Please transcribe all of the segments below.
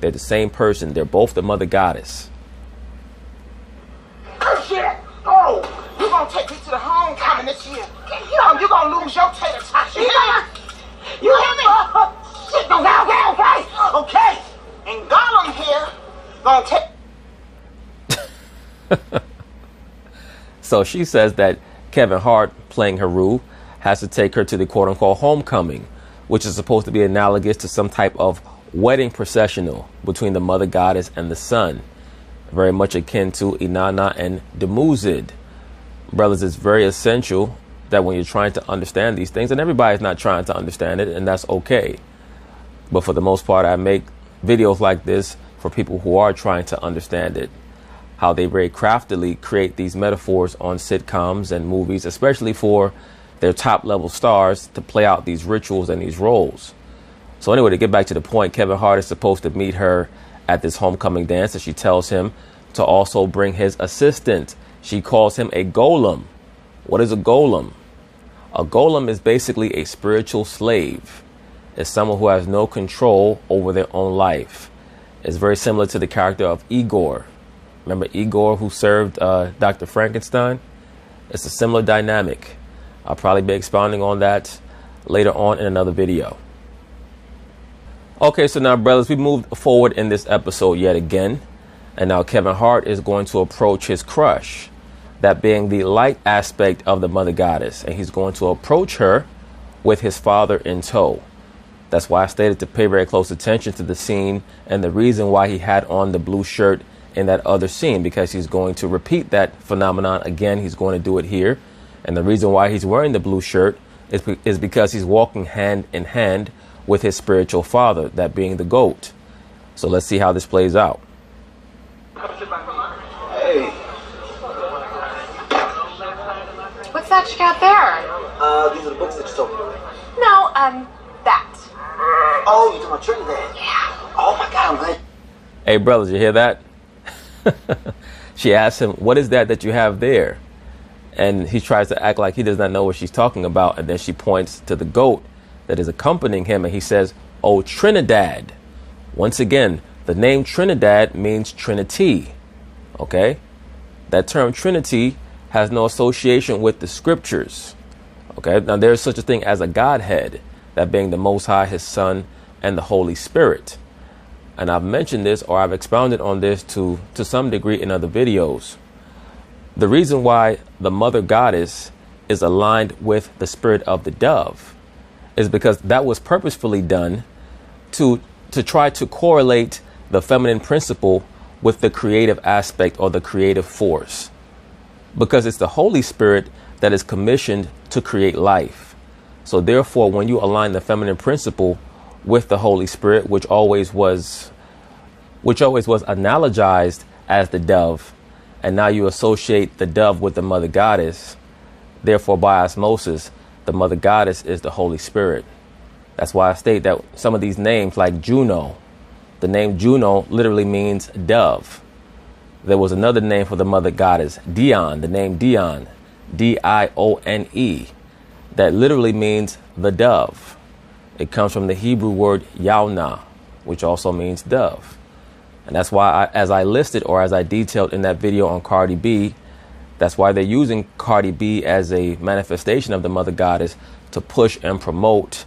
They're the same person. They're both the mother goddess. Oh, shit. Oh, you're going to take me to the homecoming this year. You're going to lose your tater tots. You hear me? Shit, okay. And Gollum here going to take... So she says that Kevin Hart, playing Haru, has to take her to the quote-unquote homecoming, which is supposed to be analogous to some type of wedding processional between the mother goddess and the sun, very much akin to Inanna and Dumuzid. Brothers, it's very essential that when you're trying to understand these things, and everybody's not trying to understand it, and that's okay, but for the most part, I make videos like this for people who are trying to understand it, how they very craftily create these metaphors on sitcoms and movies, especially for their top level stars to play out these rituals and these roles. So anyway, to get back to the point, Kevin Hart is supposed to meet her at this homecoming dance, and she tells him to also bring his assistant. She calls him a golem. What is a golem? A golem is basically a spiritual slave. It's someone who has no control over their own life. It's very similar to the character of Igor. Remember Igor, who served Dr. Frankenstein? It's a similar dynamic. I'll probably be expounding on that later on in another video. Okay, so now, brothers, we moved forward in this episode yet again. And now Kevin Hart is going to approach his crush, that being the light aspect of the mother goddess. And he's going to approach her with his father in tow. That's why I stated to pay very close attention to the scene and the reason why he had on the blue shirt in that other scene, because he's going to repeat that phenomenon again. He's going to do it here. And the reason why he's wearing the blue shirt is because he's walking hand in hand with his spiritual father, that being the goat. So let's see how this plays out. Hey. What's that you got there? These are the books that you told me. No, that. Oh, you talking about Trinidad? Yeah. Oh my God, I'm glad. Hey, brothers, you hear that? She asks him, what is that you have there? And he tries to act like he does not know what she's talking about. And then she points to the goat that is accompanying him. And he says, oh, Trinidad. Once again, the name Trinidad means Trinity. Okay. That term Trinity has no association with the scriptures. Okay. Now there is such a thing as a Godhead, that being the Most High, his Son, and the Holy Spirit. And I've mentioned this, or I've expounded on this to some degree in other videos. The reason why the mother goddess is aligned with the spirit of the dove is because that was purposefully done to try to correlate the feminine principle with the creative aspect or the creative force, because it's the Holy Spirit that is commissioned to create life. So therefore, when you align the feminine principle with the Holy Spirit, which always was analogized as the dove, and now you associate the dove with the mother goddess, therefore by osmosis, the mother goddess is the Holy Spirit. That's why I state that some of these names, like Juno, the name Juno literally means dove. There was another name for the mother goddess, Dion, the name Dion, Dione, that literally means the dove. It comes from the Hebrew word yauna, which also means dove. And that's why, as I listed, or as I detailed in that video on Cardi B, that's why they're using Cardi B as a manifestation of the mother goddess to push and promote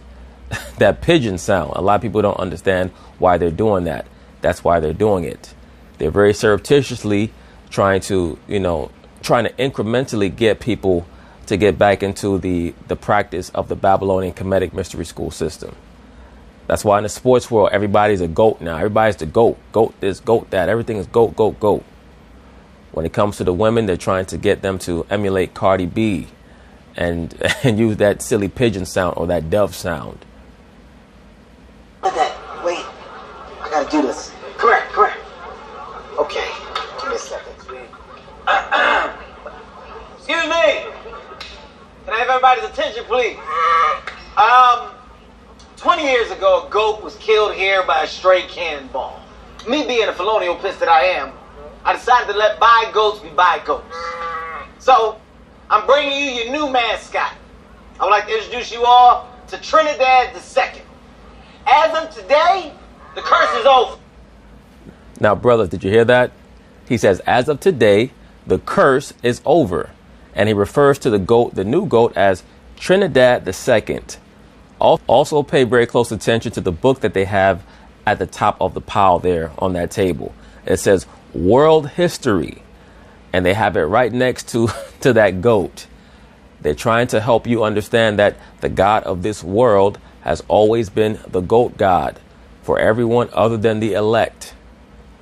that pigeon sound. A lot of people don't understand why they're doing that. That's why they're doing it. They're very surreptitiously trying to incrementally get people to get back into the practice of the Babylonian Kemetic mystery school system. That's why in the sports world, everybody's a GOAT now. Everybody's the GOAT. GOAT this, GOAT that. Everything is GOAT, GOAT, GOAT. When it comes to the women, they're trying to get them to emulate Cardi B and use that silly pigeon sound or that dove sound. Look at that. Wait. I gotta do this. Come here. Okay. Give me a second. Excuse me. Can I have everybody's attention, please? 20 years ago, a goat was killed here by a stray cannonball. Me being a felonial pissed that I am, I decided to let by goats be by goats. So, I'm bringing you your new mascot. I would like to introduce you all to Trinidad II. As of today, the curse is over. Now, brothers, did you hear that? He says, as of today, the curse is over. And he refers to the goat, the new goat, as Trinidad II. Also pay very close attention to the book that they have at the top of the pile there on that table. It says World History, and they have it right next to that goat. They're trying to help you understand that the God of this world has always been the goat God for everyone other than the elect.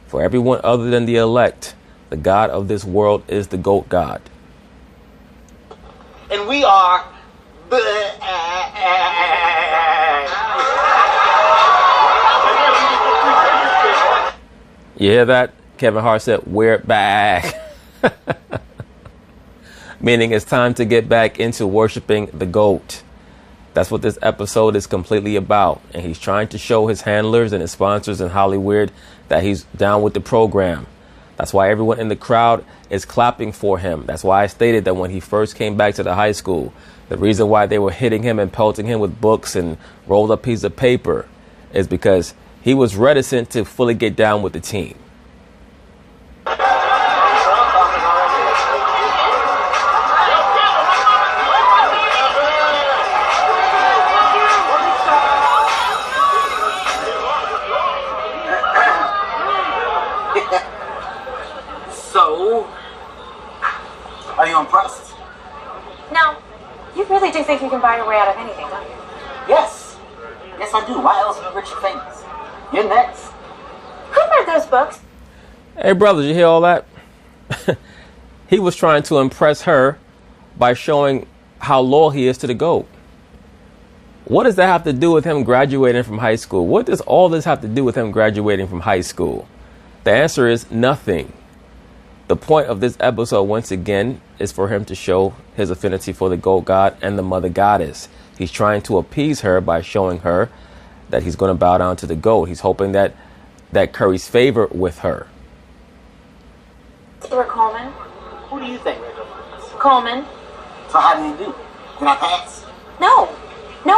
For everyone other than the elect, the God of this world is the goat God. And we are. You hear that? Kevin Hart said, we're back. Meaning it's time to get back into worshiping the goat. That's what this episode is completely about. And he's trying to show his handlers and his sponsors in Hollywood that he's down with the program. That's why everyone in the crowd is clapping for him. That's why I stated that when he first came back to the high school, the reason why they were hitting him and pelting him with books and rolled up pieces of paper is because he was reticent to fully get down with the team. So, are you impressed? No, you really do think you can buy your way out of anything, don't you? Yes. Yes, I do. Why else are you rich and famous? You're next. Who read those books? Hey, brothers, you hear all that? He was trying to impress her by showing how loyal he is to the GOAT. What does that have to do with him graduating from high school? What does all this have to do with him graduating from high school? The answer is nothing. The point of this episode, once again, is for him to show his affinity for the GOAT God and the Mother Goddess. He's trying to appease her by showing her that he's going to bow down to the GOAT. He's hoping that curries favor with her. Stuart Coleman. Who do you think? Coleman. So how do you do? Did I pass? No,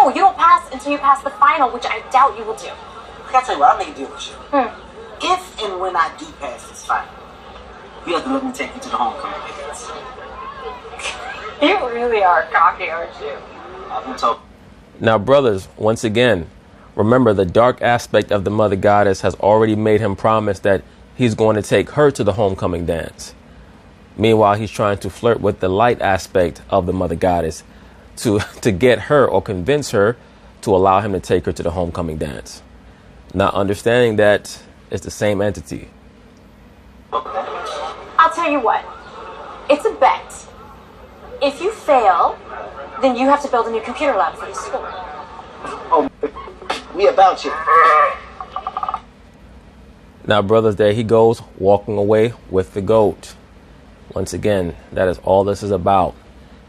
you don't pass until you pass the final, which I doubt you will do. I gotta tell you what, I'll make a deal with you. If and when I do pass this final, you have to let me take you to the homecoming dance. You really are cocky, aren't you? I've been told. Now, brothers, once again, remember the dark aspect of the Mother Goddess has already made him promise that he's going to take her to the homecoming dance. Meanwhile, he's trying to flirt with the light aspect of the Mother Goddess to get her or convince her to allow him to take her to the homecoming dance. Not understanding that it's the same entity. I'll tell you what. It's a bet. If you fail, then you have to build a new computer lab for the school. Oh, we about you. Now, brothers, there he goes, walking away with the GOAT. Once again, that is all this is about.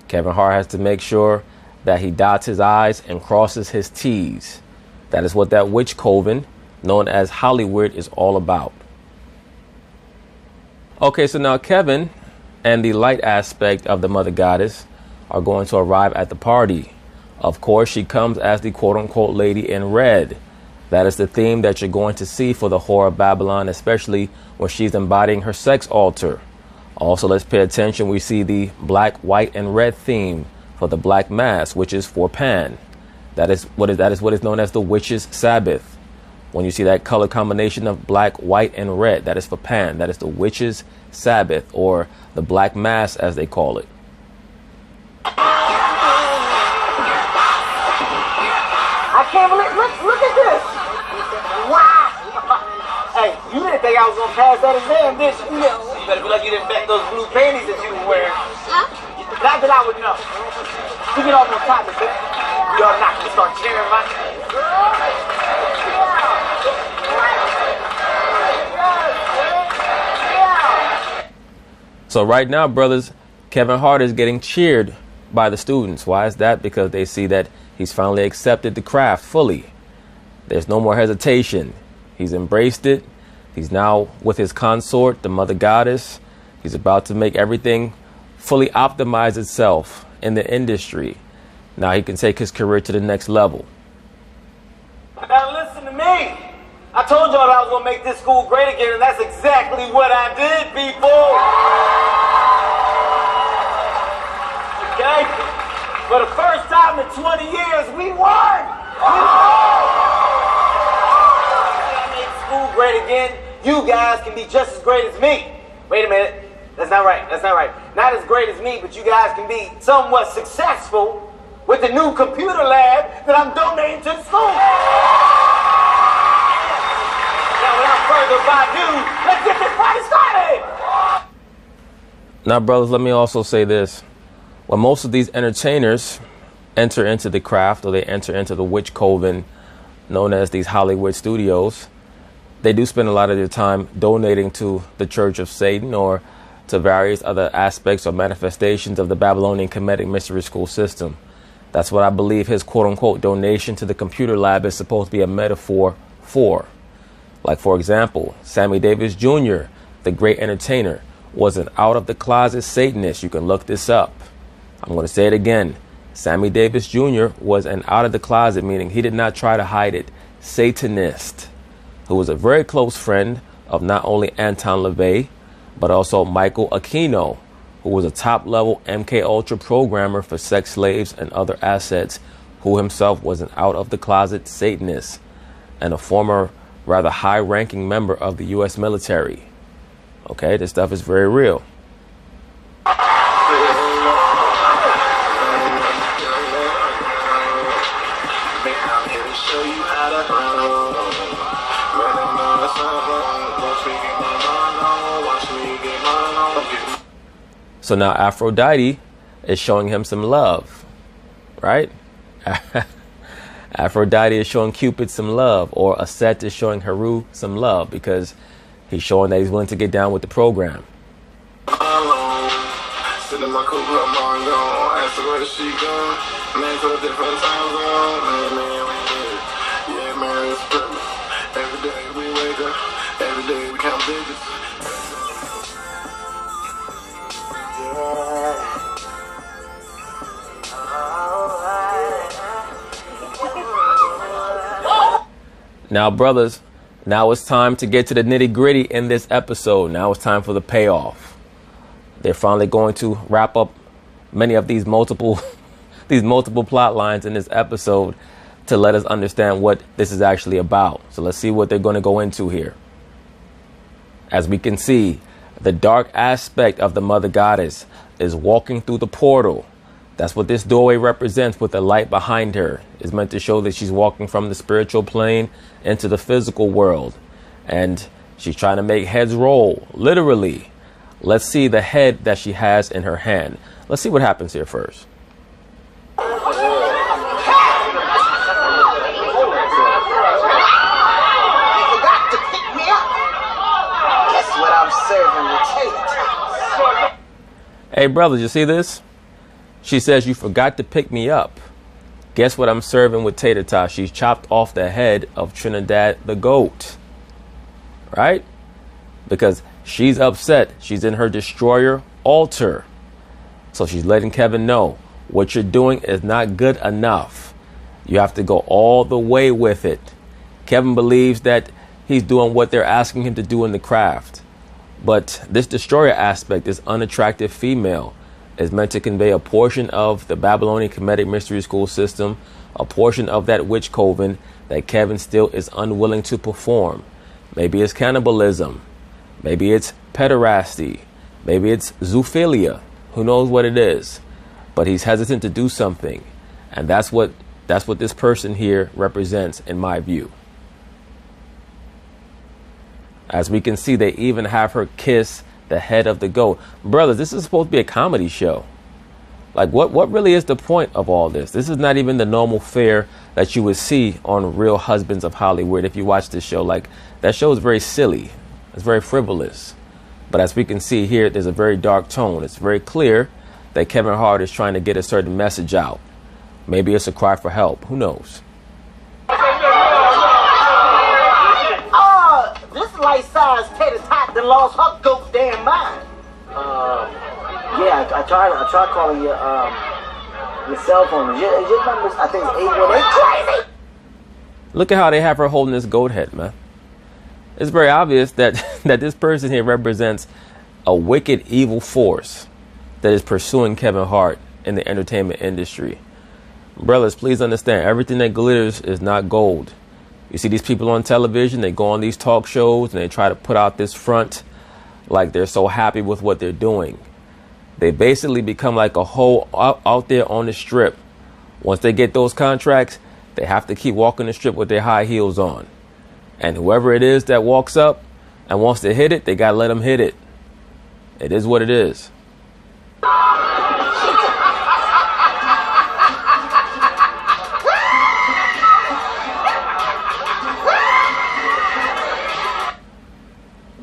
Kevin Hart has to make sure that he dots his I's and crosses his T's. That is what that witch coven, known as Hollywood, is all about. Okay, so now Kevin and the light aspect of the Mother Goddess are going to arrive at the party. Of course, she comes as the quote-unquote lady in red. That is the theme that you're going to see for the whore of Babylon, especially when she's embodying her sex altar. Also, let's pay attention. We see the black, white, and red theme for the Black Mass, which is for Pan. That is what is known as the Witch's Sabbath. When you see that color combination of black, white, and red, that is for Pan. That is the Witch's Sabbath, or the Black Mass, as they call it. I can't believe. Look at this. Wow. Hey, you didn't think I was gonna pass that exam, did you? No. You better be like you didn't bet those blue panties that you were wearing. Huh? Not that I would know. You get off on topic, man. You're not gonna start cheering my name. So right now, brothers, Kevin Hart is getting cheered by the students. Why is that? Because they see that he's finally accepted the craft fully. There's no more hesitation. He's embraced it. He's now with his consort, the Mother Goddess. He's about to make everything fully optimize itself in the industry. Now he can take his career to the next level. Now listen to me. I I told y'all that I was gonna make this school great again, and that's exactly what I did, people. Okay? For the first time in 20 years, we won. I made school great again. You guys can be just as great as me. Wait a minute. That's not right. That's not right. Not as great as me, but you guys can be somewhat successful with the new computer lab that I'm donating to the school. Now, without further ado, let's get this party started. Now, brothers, let me also say this. When most of these entertainers enter into the craft, or they enter into the witch coven known as these Hollywood studios, they do spend a lot of their time donating to the Church of Satan or to various other aspects or manifestations of the Babylonian Kemetic mystery school system. That's what I believe his quote-unquote donation to the computer lab is supposed to be a metaphor for. Like, for example, Sammy Davis Jr., the great entertainer, was an out-of-the-closet Satanist. You can look this up. I'm going to say it again. Sammy Davis Jr. was an out-of-the-closet, meaning he did not try to hide it, Satanist, who was a very close friend of not only Anton LaVey, but also Michael Aquino, who was a top-level MK Ultra programmer for sex slaves and other assets, who himself was an out-of-the-closet Satanist and a former rather high-ranking member of the U.S. military. Okay, this stuff is very real. So now Aphrodite is showing him some love, right? Aphrodite is showing Cupid some love, or Aset is showing Heru some love, because he's showing that he's willing to get down with the program. Now, brothers, now it's time to get to the nitty gritty in this episode. Now it's time for the payoff. They're finally going to wrap up many of these multiple plot lines in this episode to let us understand what this is actually about. So let's see what they're going to go into here. As we can see, the dark aspect of the mother goddess is walking through the portal. That's what this doorway represents, with the light behind her. It's meant to show that she's walking from the spiritual plane into the physical world. And she's trying to make heads roll, literally. Let's see the head that she has in her hand. Let's see what happens here first. You forgot to pick me up. Guess what I'm serving with tater tots. Hey, brothers, you see this? She says, you forgot to pick me up. Guess what I'm serving with tater tots? She's chopped off the head of Trinidad the goat. Right? Because she's upset. She's in her destroyer altar. So she's letting Kevin know what you're doing is not good enough. You have to go all the way with it. Kevin believes that he's doing what they're asking him to do in the craft. But this destroyer aspect, this unattractive female, is meant to convey a portion of the Babylonian Kemetic mystery school system, a portion of that witch coven that Kevin still is unwilling to perform. Maybe it's cannibalism. Maybe it's pederasty. Maybe it's zoophilia. Who knows what it is? But he's hesitant to do something. And that's what this person here represents, in my view. As we can see, they even have her kiss the head of the goat. Brothers, this is supposed to be a comedy show. Like, what really is the point of all this? This is not even the normal fare that you would see on Real Husbands of Hollywood if you watch this show. Like, that show is very silly. It's very frivolous. But as we can see here, there's a very dark tone. It's very clear that Kevin Hart is trying to get a certain message out. Maybe it's a cry for help. Who knows? This life-size tater tot that lost her goat damn mind. Yeah, I tried calling your cell phone. Your number, I think, it's 818. Crazy! Look at how they have her holding this goat head, man. it's very obvious that that this person here represents a wicked, evil force that is pursuing Kevin Hart in the entertainment industry. Brothers, please understand, everything that glitters is not gold. You see these people on television, they go on these talk shows and they try to put out this front like they're so happy with what they're doing. They basically become like a hoe out there on the strip. Once they get those contracts, they have to keep walking the strip with their high heels on. And whoever it is that walks up and wants to hit it, they got to let them hit it. It is what it is.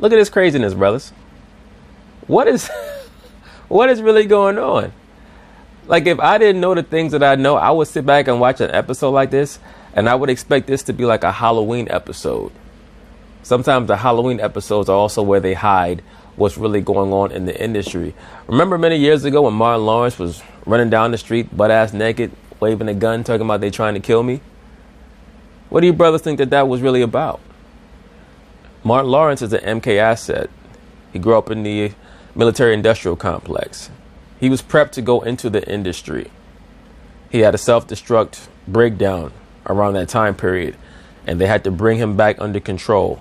Look at this craziness, brothers. What is really going on? Like, if I didn't know the things that I know, I would sit back and watch an episode like this, and I would expect this to be like a Halloween episode. Sometimes the Halloween episodes are also where they hide what's really going on in the industry. Remember many years ago when Martin Lawrence was running down the street, butt-ass naked, waving a gun, talking about they trying to kill me? What do you brothers think that was really about? Martin Lawrence is an MK asset. He grew up in the military-industrial complex. He was prepped to go into the industry. He had a self-destruct breakdown around that time period, and they had to bring him back under control.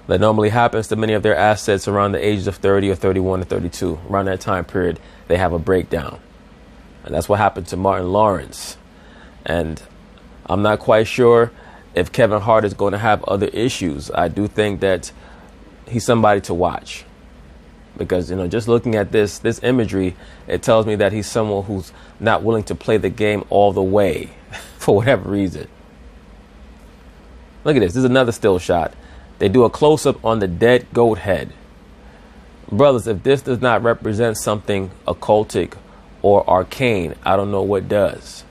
That normally happens to many of their assets around the ages of 30 or 31 or 32. Around that time period, they have a breakdown. And that's what happened to Martin Lawrence. And I'm not quite sure if Kevin Hart is going to have other issues. I do think that he's somebody to watch. Because, just looking at this imagery, it tells me that he's someone who's not willing to play the game all the way for whatever reason. Look at this. This is another still shot. They do a close-up on the dead goat head. Brothers, if this does not represent something occultic or arcane, I don't know what does.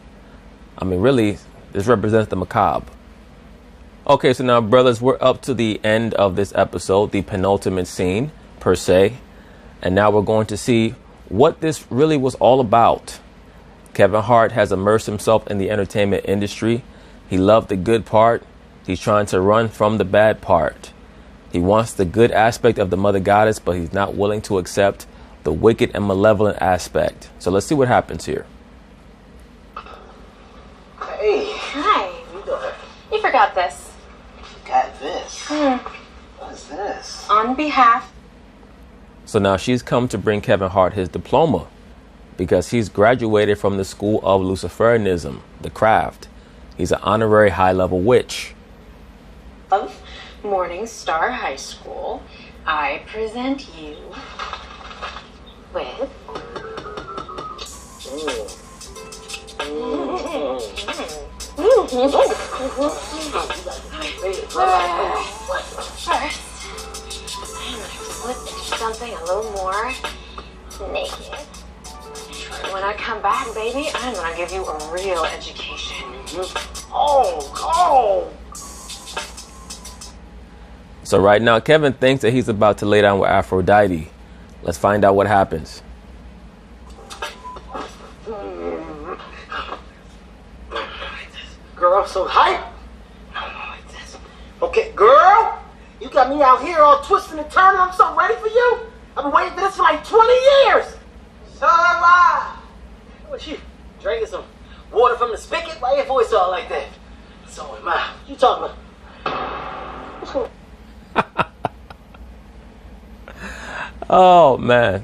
I mean, really, this represents the macabre. Okay, so now, brothers, we're up to the end of this episode, the penultimate scene, per se. And now we're going to see what this really was all about. Kevin Hart has immersed himself in the entertainment industry. He loved the good part. He's trying to run from the bad part. He wants the good aspect of the mother goddess, but he's not willing to accept the wicked and malevolent aspect. So let's see what happens here. Hey. Hi. You doing? You forgot this. Got this. What is this? On behalf. So now she's come to bring Kevin Hart his diploma because he's graduated from the school of Luciferianism, the craft. He's an honorary high-level witch. Of Morning Star High School, I present you with first, I'm gonna flip into something a little more naked. And when I come back, baby, I'm gonna give you a real education. Oh. So right now, Kevin thinks that he's about to lay down with Aphrodite. Let's find out what happens. Girl, I'm so hyped. Like this. Okay, girl, you got me out here all twisting and turning. I'm so ready for you. I've been waiting for this for like 20 years. So am I. What you drinking some water from the spigot? Why your voice all like that? So am I. What you talking about? Oh, man.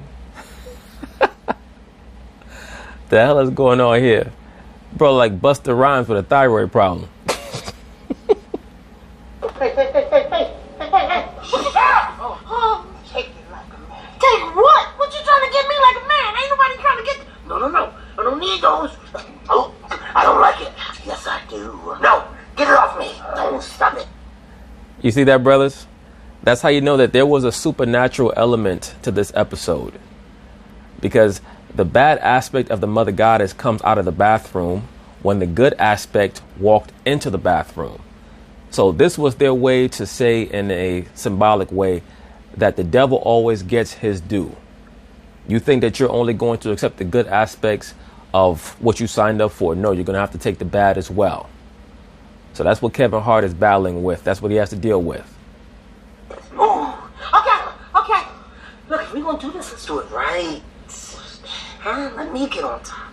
The hell is going on here? Bro, like Busta Rhymes with a thyroid problem. Hey. Oh, take it like a man. Take what? What you trying to get me like a man? Ain't nobody trying to get... No. I don't need those. Oh, I don't like it. Yes, I do. No, get it off me. Don't stop it. You see that, brothers? That's how you know that there was a supernatural element to this episode. Because the bad aspect of the mother goddess comes out of the bathroom when the good aspect walked into the bathroom. So this was their way to say in a symbolic way that the devil always gets his due. You think that you're only going to accept the good aspects of what you signed up for. No, you're going to have to take the bad as well. So that's what Kevin Hart is battling with. That's what he has to deal with. Oh, okay. Look, if we're gonna do this, let's do it right. Huh? Let me get on top.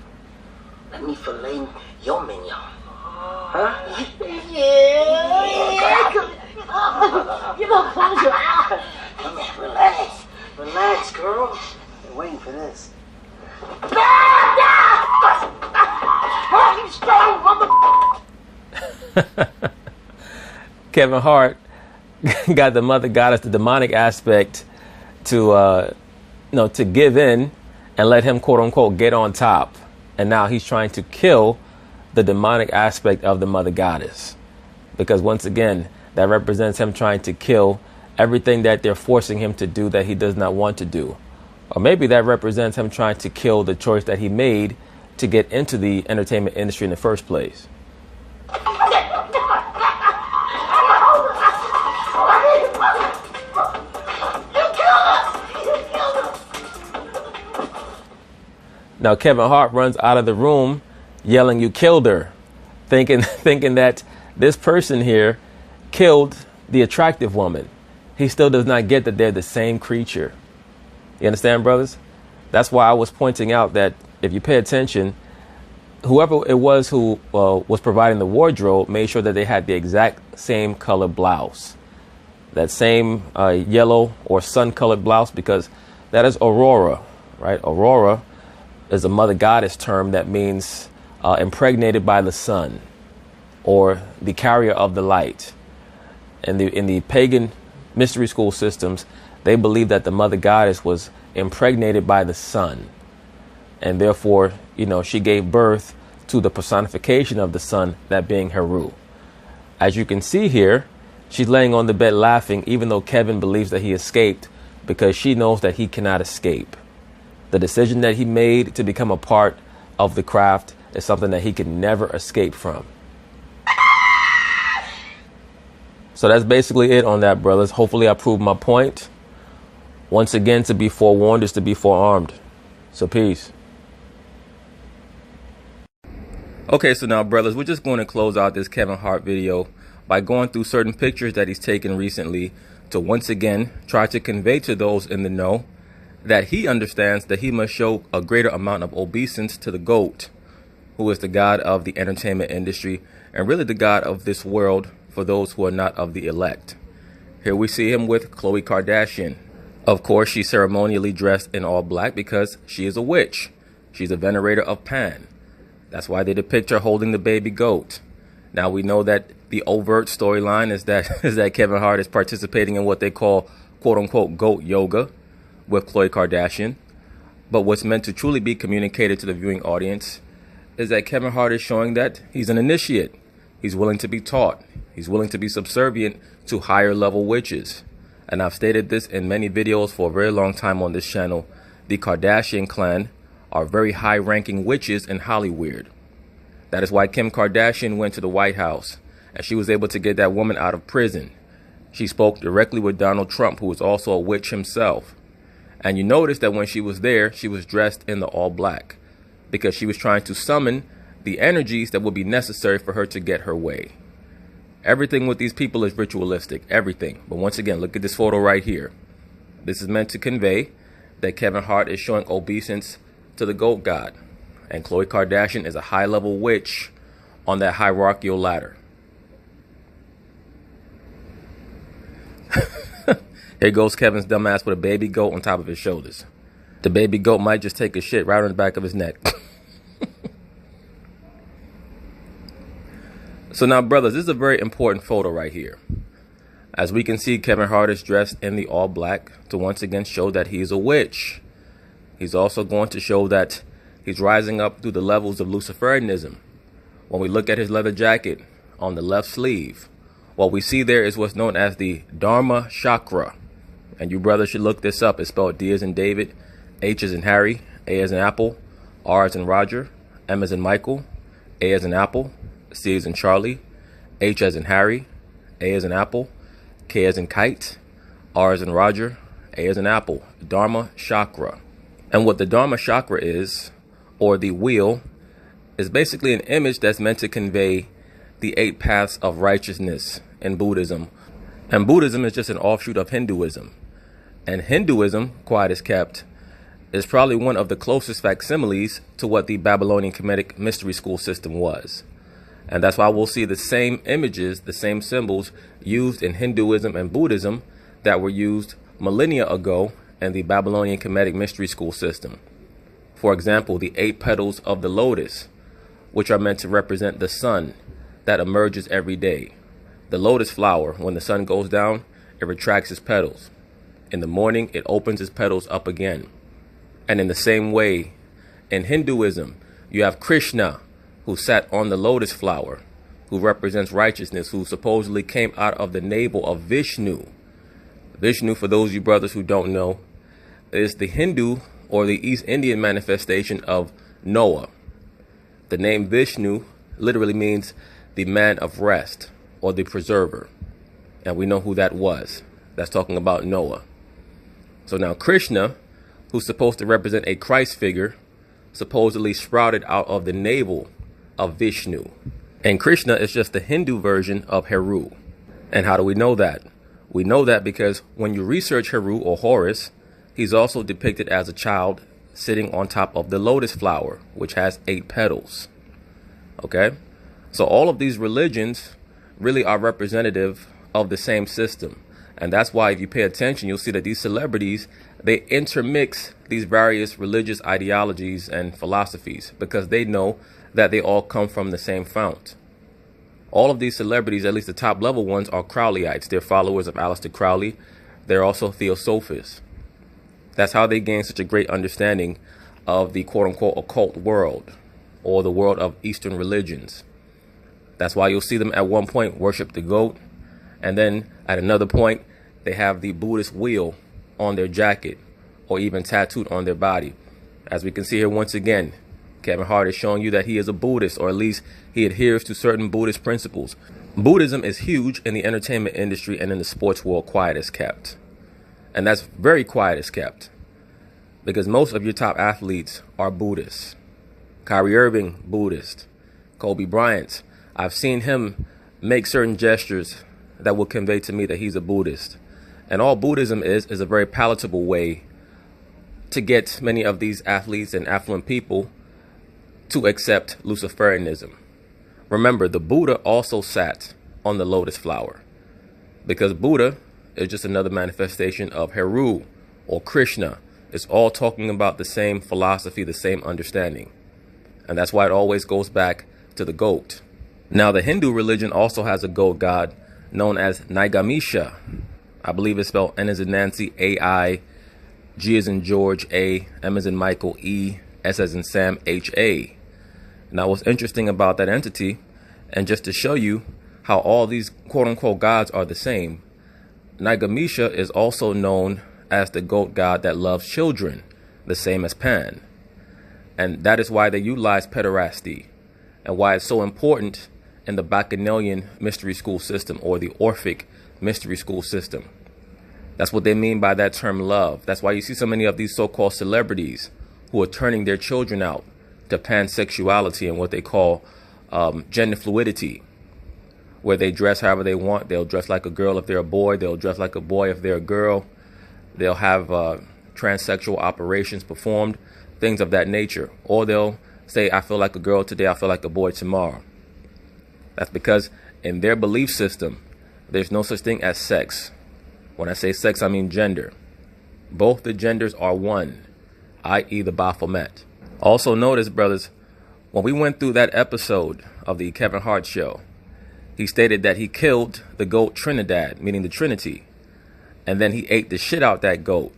Let me fillet your mignon. Huh? Yeah. You know, close your eyes. Come here, relax, girl. Been waiting for this. Kevin Hart got the mother goddess, the demonic aspect, to to give in and let him, quote unquote, get on top. And now he's trying to kill the demonic aspect of the mother goddess, because once again, that represents him trying to kill everything that they're forcing him to do that he does not want to do. Or maybe that represents him trying to kill the choice that he made to get into the entertainment industry in the first place. Now Kevin Hart runs out of the room yelling, "You killed her," thinking that this person here killed the attractive woman. He still does not get that they're the same creature. You understand, brothers? That's why I was pointing out that if you pay attention, whoever it was who was providing the wardrobe made sure that they had the exact same color blouse, that same yellow or sun-colored blouse, because that is Aurora, right? Aurora is a mother goddess term that means impregnated by the sun, or the carrier of the light. And in the pagan mystery school systems, they believe that the mother goddess was impregnated by the sun, and therefore, she gave birth to the personification of the sun, that being Heru. As you can see here, she's laying on the bed laughing, even though Kevin believes that he escaped, because she knows that he cannot escape. The decision that he made to become a part of the craft is something that he can never escape from. So that's basically it on that, brothers. Hopefully I proved my point. Once again, to be forewarned is to be forearmed. So peace. Okay, so now, brothers, we're just going to close out this Kevin Hart video by going through certain pictures that he's taken recently to once again try to convey to those in the know that he understands that he must show a greater amount of obeisance to the GOAT, who is the god of the entertainment industry and really the god of this world for those who are not of the elect. Here we see him with Khloe Kardashian. Of course, she's ceremonially dressed in all black because she is a witch. She's a venerator of Pan. That's why they depict her holding the baby goat. Now we know that the overt storyline is that Kevin Hart is participating in what they call, quote unquote, goat yoga with Khloe Kardashian. But what's meant to truly be communicated to the viewing audience is that Kevin Hart is showing that he's an initiate. He's willing to be taught. He's willing to be subservient to higher level witches. And I've stated this in many videos for a very long time on this channel. The Kardashian clan are very high ranking witches in Hollywood. That is why Kim Kardashian went to the White House and she was able to get that woman out of prison. She spoke directly with Donald Trump, who is also a witch himself. And you notice that when she was there, she was dressed in the all black because she was trying to summon the energies that would be necessary for her to get her way. Everything with these people is ritualistic, everything. But once again, look at this photo right here. This is meant to convey that Kevin Hart is showing obeisance to the GOAT god. And Khloe Kardashian is a high-level witch on that hierarchical ladder. Here goes Kevin's dumbass with a baby goat on top of his shoulders. The baby goat might just take a shit right on the back of his neck. So now, brothers, this is a very important photo right here. As we can see, Kevin Hart is dressed in the all black to once again show that he's a witch. He's also going to show that he's rising up through the levels of Luciferianism. When we look at his leather jacket on the left sleeve, what we see there is what's known as the Dharma Chakra. And you brothers should look this up. It's spelled D as in David, H as in Harry, A as in Apple, R as in Roger, M as in Michael, A as in Apple, C as in Charlie, H as in Harry, A as in Apple, K as in Kite, R as in Roger, A as in Apple, Dharma Chakra. And what the Dharma Chakra is, or the wheel, is basically an image that's meant to convey the 8 paths of righteousness in Buddhism. And Buddhism is just an offshoot of Hinduism. And Hinduism, quiet as kept, is probably one of the closest facsimiles to what the Babylonian Kemetic mystery school system was. And that's why we'll see the same images, the same symbols used in Hinduism and Buddhism that were used millennia ago in the Babylonian Kemetic mystery school system. For example, the 8 petals of the lotus, which are meant to represent the sun that emerges every day. The lotus flower, when the sun goes down, it retracts its petals. In the morning, it opens its petals up again. And in the same way, in Hinduism, you have Krishna, who sat on the lotus flower, who represents righteousness, who supposedly came out of the navel of Vishnu. Vishnu, for those of you brothers who don't know, is the Hindu or the East Indian manifestation of Noah. The name Vishnu literally means the man of rest or the preserver. And we know who that was. That's talking about Noah. So now Krishna, who's supposed to represent a Christ figure, supposedly sprouted out of the navel of Vishnu. And Krishna is just the Hindu version of Heru. And how do we know that? We know that because when you research Heru or Horus, he's also depicted as a child sitting on top of the lotus flower, which has 8 petals. Okay? So all of these religions really are representative of the same system. And that's why if you pay attention, you'll see that these celebrities, they intermix these various religious ideologies and philosophies because they know that they all come from the same fount. All of these celebrities, at least the top level ones, are Crowleyites. They're followers of Aleister Crowley. They're also Theosophists. That's how they gain such a great understanding of the quote-unquote occult world or the world of Eastern religions. That's why you'll see them at one point worship the goat, and then at another point they have the Buddhist wheel on their jacket or even tattooed on their body. As we can see here once again, Kevin Hart is showing you that he is a Buddhist, or at least he adheres to certain Buddhist principles. Buddhism is huge in the entertainment industry and in the sports world, quiet as kept. And that's very quiet as kept because most of your top athletes are Buddhists. Kyrie Irving, Buddhist. Kobe Bryant, I've seen him make certain gestures that will convey to me that he's a Buddhist. And all Buddhism is a very palatable way to get many of these athletes and affluent people to accept Luciferianism. Remember, the Buddha also sat on the lotus flower because Buddha is just another manifestation of Heru or Krishna. It's all talking about the same philosophy, the same understanding. And that's why it always goes back to the goat. Now, the Hindu religion also has a goat god known as Nagamisha. I believe it's spelled N as in Nancy, A-I, G as in George, A, M as in Michael, E, S as in Sam, H-A. Now, what's interesting about that entity, and just to show you how all these quote-unquote gods are the same, Nagamisha is also known as the goat god that loves children, the same as Pan. And that is why they utilize pederasty, and why it's so important in the Bacchanalian mystery school system or the Orphic mystery school system. That's what they mean by that term love. That's why you see so many of these so-called celebrities who are turning their children out to pansexuality and what they call gender fluidity, where they dress however they want. They'll dress like a girl if they're a boy. They'll dress like a boy if they're a girl. They'll have transsexual operations performed, things of that nature. Or they'll say, I feel like a girl today, I feel like a boy tomorrow. That's because in their belief system, there's no such thing as sex. When I say sex, I mean gender. Both the genders are one, i.e. the Baphomet. Also notice, brothers, when we went through that episode of the Kevin Hart show, he stated that he killed the goat Trinidad, meaning the Trinity, and then he ate the shit out that goat.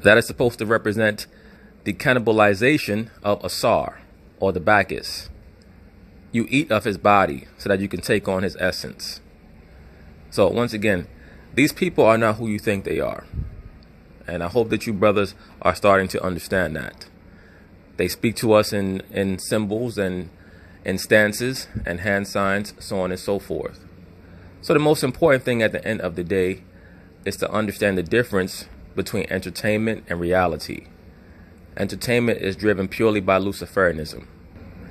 That is supposed to represent the cannibalization of Asar, or the Bacchus. You eat of his body so that you can take on his essence. So once again, these people are not who you think they are. And I hope that you brothers are starting to understand that. They speak to us in symbols and in stances and hand signs, so on and so forth. So the most important thing at the end of the day is to understand the difference between entertainment and reality. Entertainment is driven purely by Luciferianism,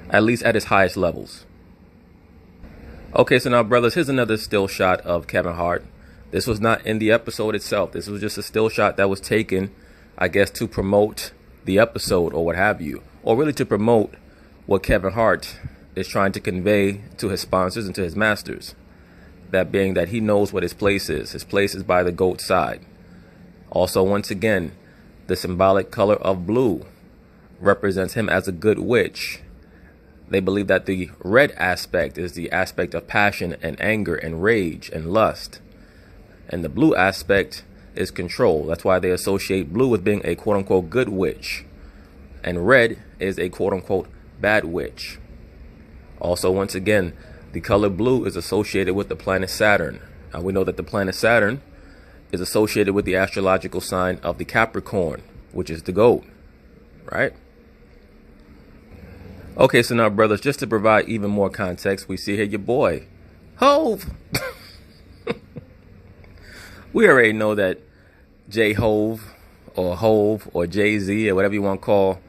at least at its highest levels. Okay, so now, brothers, here's another still shot of Kevin Hart. This was not in the episode itself. This was just a still shot that was taken, I guess, to promote the episode or what have you, or really to promote what Kevin Hart is trying to convey to his sponsors and to his masters. That being that he knows what his place is. His place is by the goat side. Also, once again, the symbolic color of blue represents him as a good witch. They believe that the red aspect is the aspect of passion and anger and rage and lust. And the blue aspect is control. That's why they associate blue with being a quote-unquote good witch. And red is a quote-unquote bad witch. Also, once again, the color blue is associated with the planet Saturn. And we know that the planet Saturn is associated with the astrological sign of the Capricorn, which is the goat, right? Okay, so now, brothers, just to provide even more context, we see here your boy, Hove. We already know that J-Hove or Jay-Z or whatever you want to call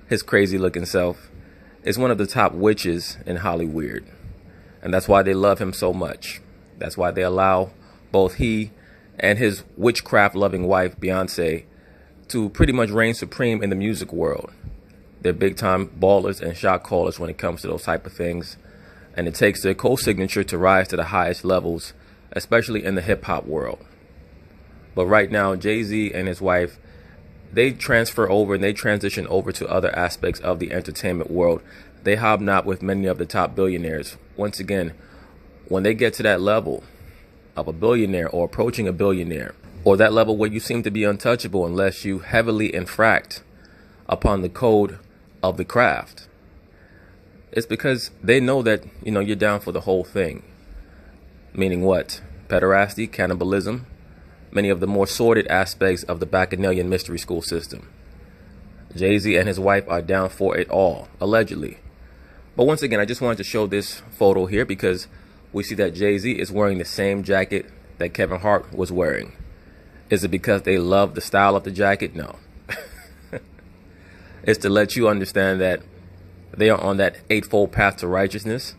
his crazy looking self is one of the top witches in Hollywood. And that's why they love him so much. That's why they allow both he and his witchcraft loving wife, Beyonce, to pretty much reign supreme in the music world. They're big time ballers and shot callers when it comes to those type of things. And it takes their co-signature to rise to the highest levels, especially in the hip hop world. But right now, Jay-Z and his wife, they transfer over and they transition over to other aspects of the entertainment world. They hobnob with many of the top billionaires. Once again, when they get to that level of a billionaire or approaching a billionaire, or that level where you seem to be untouchable unless you heavily infract upon the code of the craft, it's because they know that, you're down for the whole thing. Meaning what? Pederasty, cannibalism, many of the more sordid aspects of the Bacchanalian mystery school system. Jay-Z and his wife are down for it all, allegedly. But once again, I just wanted to show this photo here because we see that Jay-Z is wearing the same jacket that Kevin Hart was wearing. Is it because they love the style of the jacket? No. It's to let you understand that they are on that eightfold path to righteousness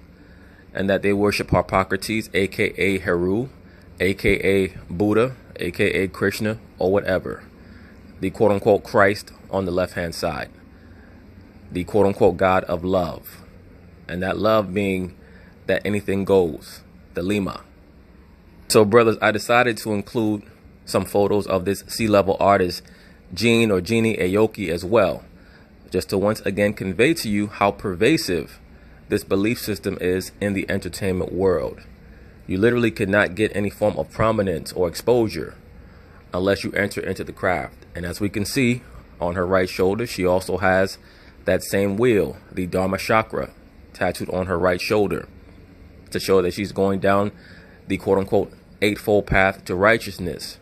and that they worship Harpocrates, aka Heru, aka Buddha, aka Krishna, or whatever. The quote-unquote Christ on the left-hand side. The quote-unquote God of love. And that love being that anything goes. The Lima. So, brothers, I decided to include some photos of this C-level artist, Jeannie Aoki, as well. Just to once again convey to you how pervasive this belief system is in the entertainment world. You literally could not get any form of prominence or exposure unless you enter into the craft. And as we can see on her right shoulder, she also has that same wheel, the Dharma chakra, tattooed on her right shoulder to show that she's going down the quote-unquote eightfold path to righteousness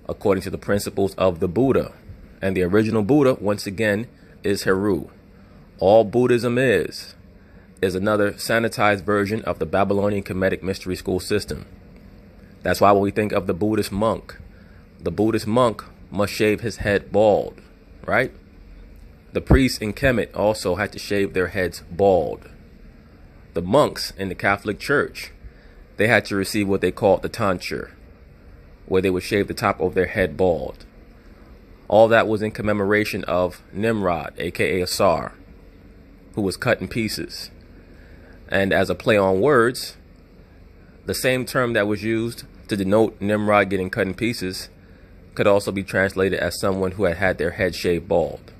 according to the principles of the Buddha. And the original Buddha, once again, is Heru. All Buddhism is another sanitized version of the Babylonian Kemetic mystery school system. That's why when we think of the Buddhist monk must shave his head bald, right? The priests in Kemet also had to shave their heads bald. The monks in the Catholic Church, they had to receive what they called the tonsure, where they would shave the top of their head bald. All that was in commemoration of Nimrod, aka Asar, who was cut in pieces. And as a play on words, the same term that was used to denote Nimrod getting cut in pieces could also be translated as someone who had had their head shaved bald.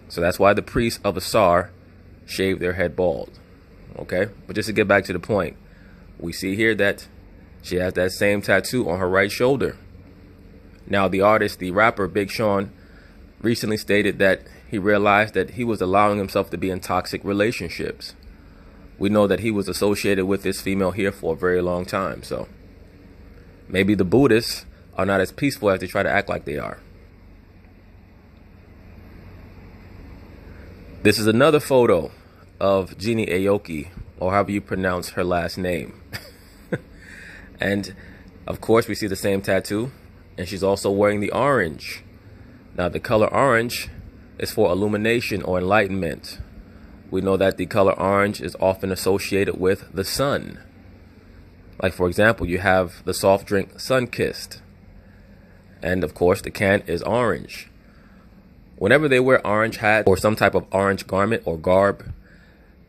So that's why the priests of Asar shaved their head bald. Okay? But just to get back to the point, we see here that she has that same tattoo on her right shoulder. Now, the artist, the rapper Big Sean, recently stated that he realized that he was allowing himself to be in toxic relationships. We know that he was associated with this female here for a very long time. So maybe the Buddhists are not as peaceful as they try to act like they are. This is another photo of Jeannie Aoki, or however you pronounce her last name. And of course, we see the same tattoo. And she's also wearing the orange. Now, the color orange is for illumination or enlightenment. We know that the color orange is often associated with the sun. Like, for example, you have the soft drink Sun-Kissed. And, of course, the can is orange. Whenever they wear orange hat or some type of orange garment or garb,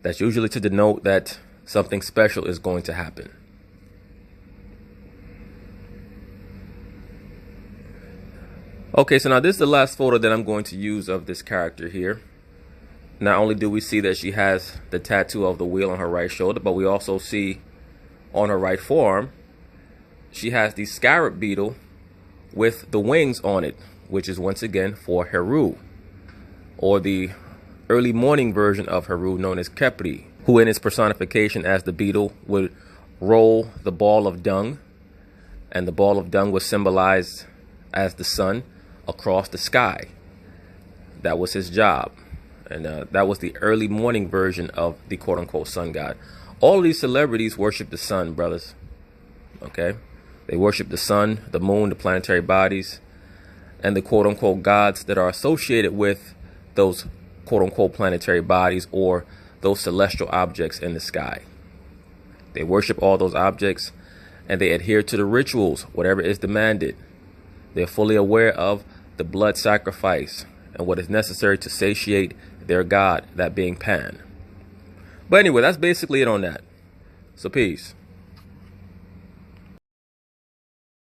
that's usually to denote that something special is going to happen. Okay, so now this is the last photo that I'm going to use of this character here. Not only do we see that she has the tattoo of the wheel on her right shoulder, but we also see on her right forearm, she has the scarab beetle with the wings on it, which is once again for Heru, or the early morning version of Heru known as Khepri, who in its personification as the beetle would roll the ball of dung, and the ball of dung was symbolized as the sun across the sky. That was his job, and that was the early morning version of the quote-unquote sun god. All of these celebrities worship the sun, brothers. Okay? They worship the sun, the moon, the planetary bodies, and the quote-unquote gods that are associated with those quote-unquote planetary bodies or those celestial objects in the sky. They worship all those objects, and they adhere to the rituals, whatever is demanded. They're fully aware of the blood sacrifice and what is necessary to satiate their god, that being Pan. But anyway, that's basically it on that. So peace.